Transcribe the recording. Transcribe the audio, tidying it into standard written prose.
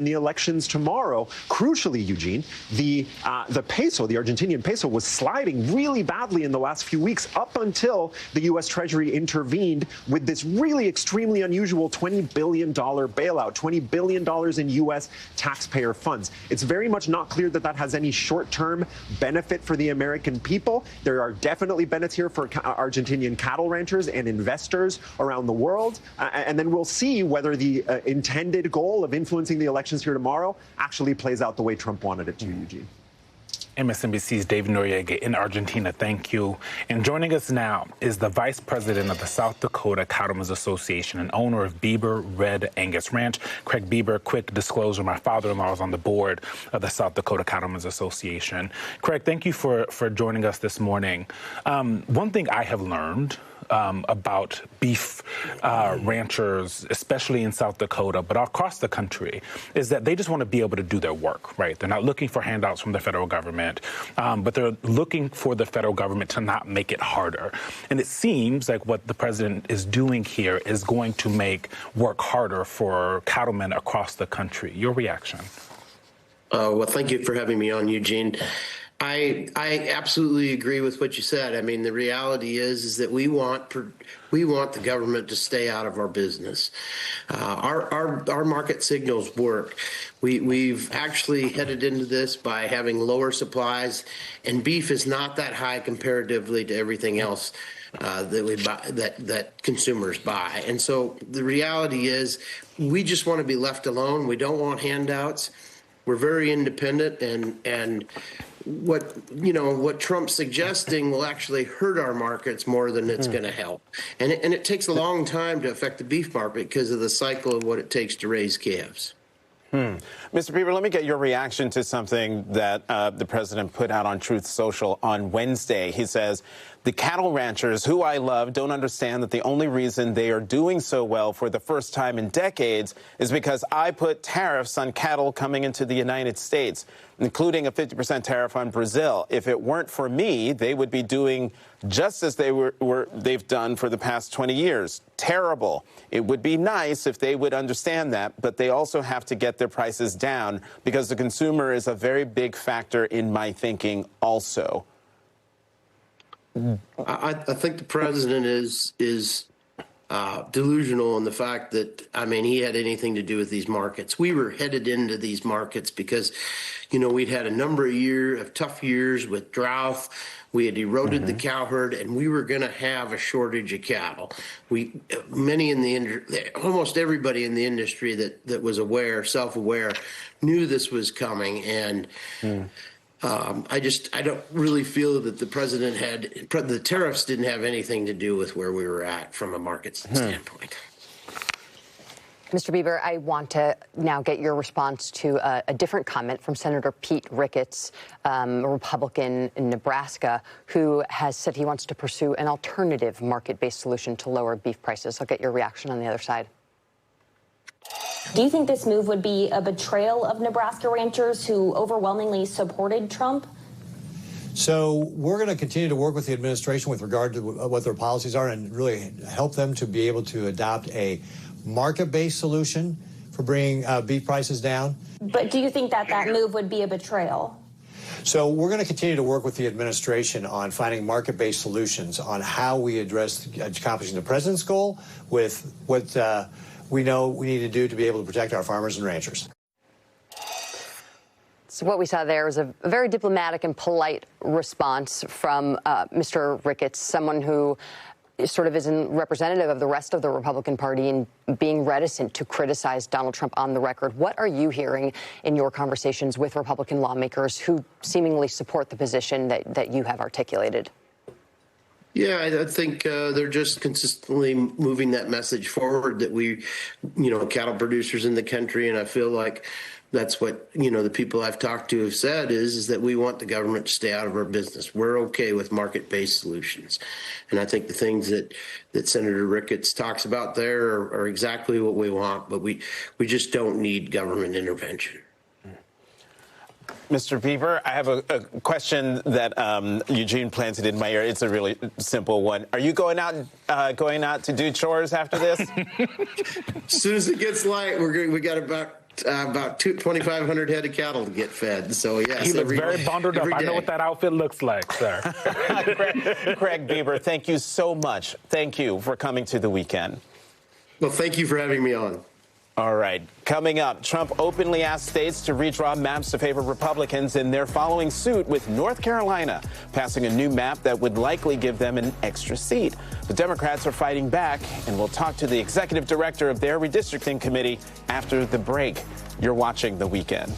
in the elections tomorrow. Crucially, Eugene, the peso, the Argentinian peso, was sliding really badly in the last few weeks up until the U.S. Treasury intervened with this really extremely unusual $20 billion bailout, $20 billion in U.S. taxpayer funds. It's very much not clear that that has any short-term benefit for the American people. There are definitely benefits here for Argentinian cattle ranchers and investors around the world. And then we'll see whether the intended goal of influencing the election here tomorrow actually plays out the way Trump wanted it to, Eugene. MSNBC's David Noriega in Argentina, thank you. And joining us now is the Vice President of the South Dakota Cattlemen's Association and owner of Bieber Red Angus Ranch, Craig Bieber. Quick disclosure, my father-in-law is on the board of the South Dakota Cattlemen's Association. Craig, thank you for joining us this morning. One thing I have learned about beef ranchers, especially in South Dakota, but across the country, is that they just want to be able to do their work, right? They're not looking for handouts from the federal government, but they're looking for the federal government to not make it harder. And it seems like what the president is doing here is going to make work harder for cattlemen across the country. Your reaction? Well, thank you for having me on, Eugene. I absolutely agree with what you said. I mean, the reality is that we want the government to stay out of our business. Our market signals work. We've actually headed into this by having lower supplies, and beef is not that high comparatively to everything else that we buy, that consumers buy. And so the reality is we just want to be left alone. We don't want handouts. We're very independent, and what Trump's suggesting will actually hurt our markets more than it's going to help. And it takes a long time to affect the beef market because of the cycle of what it takes to raise calves. Mr. Bieber, let me get your reaction to something that the president put out on Truth Social on Wednesday. He says, the cattle ranchers, who I love, don't understand that the only reason they are doing so well for the first time in decades is because I put tariffs on cattle coming into the United States, including a 50% tariff on Brazil. If it weren't for me, they would be doing just as they've done for the past 20 years. Terrible. It would be nice if they would understand that, but they also have to get their prices down because the consumer is a very big factor in my thinking also. I think the president is delusional in the fact that, I mean, he had anything to do with these markets. We were headed into these markets because, we'd had a number of tough years with drought. We had eroded the cow herd, and we were going to have a shortage of cattle. Almost everybody in the industry that was self-aware, knew this was coming, and I don't really feel that the president the tariffs didn't have anything to do with where we were at from a market standpoint. Mr. Bieber, I want to now get your response to a different comment from Senator Pete Ricketts, a Republican in Nebraska, who has said he wants to pursue an alternative market-based solution to lower beef prices. I'll get your reaction on the other side. Do you think this move would be a betrayal of Nebraska ranchers who overwhelmingly supported Trump? So we're going to continue to work with the administration with regard to what their policies are and really help them to be able to adopt a market-based solution for bringing beef prices down. But do you think that move would be a betrayal? So we're going to continue to work with the administration on finding market-based solutions on how we address accomplishing the president's goal with what we know we need to do to be able to protect our farmers and ranchers. So what we saw there was a very diplomatic and polite response from Mr. Ricketts, someone who sort of is a representative of the rest of the Republican Party and being reticent to criticize Donald Trump on the record. What are you hearing in your conversations with Republican lawmakers who seemingly support the position that you have articulated? Yeah, I think they're just consistently moving that message forward that we, cattle producers in the country, and I feel like that's what, the people I've talked to have said is that we want the government to stay out of our business. We're okay with market-based solutions. And I think the things that Senator Ricketts talks about there are exactly what we want, but we just don't need government intervention. Mr. Bieber, I have a question that Eugene planted in my ear. It's a really simple one. Are you going out to do chores after this? As soon as it gets light, we got about about 2,500 head of cattle to get fed. So, yes. He looks very bundled up. I know what that outfit looks like, sir. Craig Bieber, thank you so much. Thank you for coming to the weekend. Well, thank you for having me on. All right. Coming up, Trump openly asked states to redraw maps to favor Republicans, and they're following suit with North Carolina, passing a new map that would likely give them an extra seat. The Democrats are fighting back, and we'll talk to the executive director of their redistricting committee after the break. You're watching The Weekend.